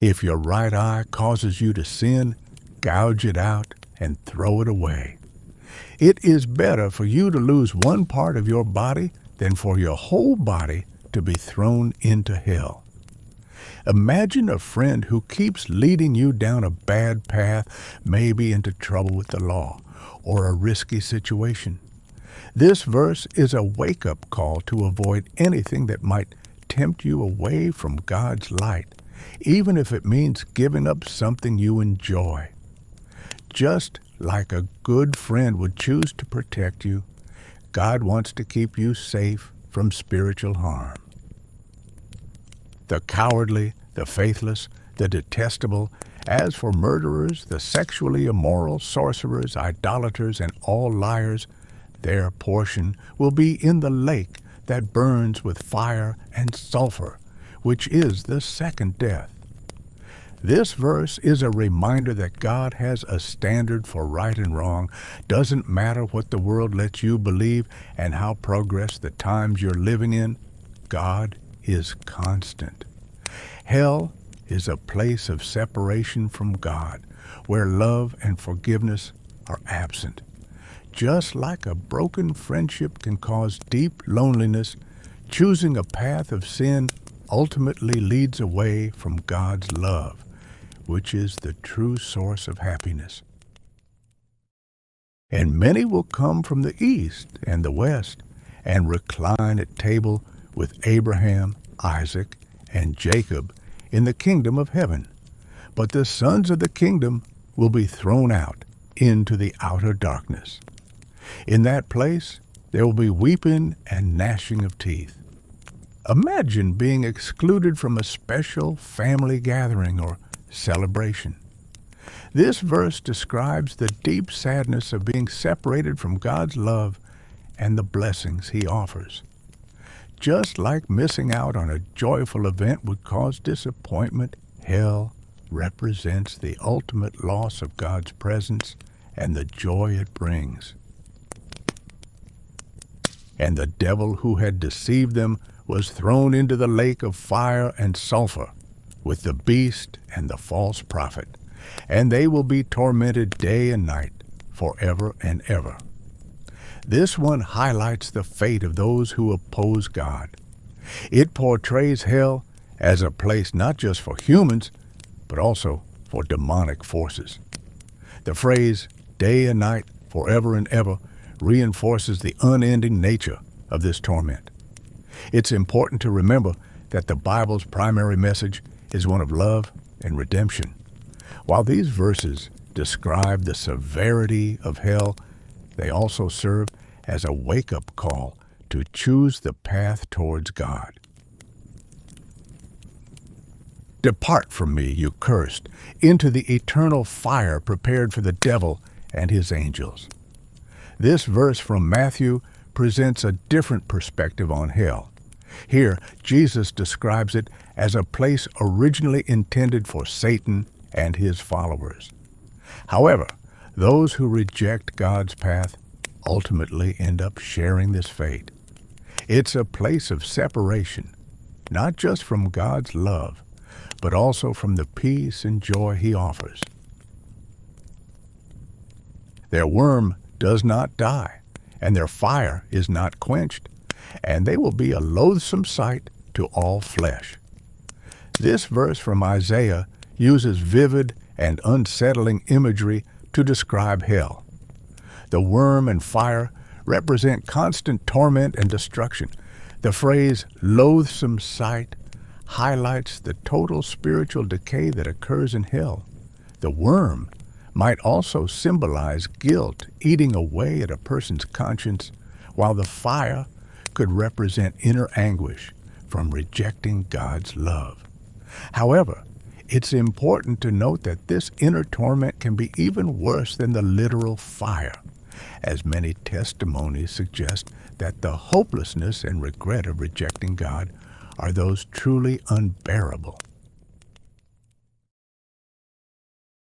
If your right eye causes you to sin, gouge it out and throw it away. It is better for you to lose one part of your body than for your whole body to be thrown into hell. Imagine a friend who keeps leading you down a bad path, maybe into trouble with the law or a risky situation. This verse is a wake-up call to avoid anything that might tempt you away from God's light, even if it means giving up something you enjoy. Just like a good friend would choose to protect you, God wants to keep you safe from spiritual harm. The cowardly, the faithless, the detestable, as for murderers, the sexually immoral, sorcerers, idolaters, and all liars, their portion will be in the lake that burns with fire and sulfur, which is the second death. This verse is a reminder that God has a standard for right and wrong. Doesn't matter what the world lets you believe and how progressed the times you're living in, God is constant. Hell is a place of separation from God, where love and forgiveness are absent. Just like a broken friendship can cause deep loneliness, choosing a path of sin ultimately leads away from God's love, which is the true source of happiness. And many will come from the east and the west and recline at table with Abraham, Isaac, and Jacob in the kingdom of heaven. But the sons of the kingdom will be thrown out into the outer darkness. In that place, there will be weeping and gnashing of teeth. Imagine being excluded from a special family gathering or celebration. This verse describes the deep sadness of being separated from God's love and the blessings He offers. Just like missing out on a joyful event would cause disappointment, hell represents the ultimate loss of God's presence and the joy it brings. And the devil who had deceived them was thrown into the lake of fire and sulfur with the beast and the false prophet, and they will be tormented day and night forever and ever. This one highlights the fate of those who oppose God. It portrays hell as a place not just for humans, but also for demonic forces. The phrase, day and night, forever and ever, reinforces the unending nature of this torment. It's important to remember that the Bible's primary message is one of love and redemption. While these verses describe the severity of hell, they also serve as a wake-up call to choose the path towards God. Depart from me, you cursed, into the eternal fire prepared for the devil and his angels. This verse from Matthew presents a different perspective on hell. Here, Jesus describes it as a place originally intended for Satan and his followers. However, those who reject God's path ultimately end up sharing this fate. It's a place of separation, not just from God's love, but also from the peace and joy He offers. Their worm does not die, and their fire is not quenched, and they will be a loathsome sight to all flesh. This verse from Isaiah uses vivid and unsettling imagery to describe hell. The worm and fire represent constant torment and destruction. The phrase loathsome sight highlights the total spiritual decay that occurs in hell. The worm might also symbolize guilt eating away at a person's conscience, while the fire could represent inner anguish from rejecting God's love. However, it's important to note that this inner torment can be even worse than the literal fire, as many testimonies suggest that the hopelessness and regret of rejecting God are those truly unbearable.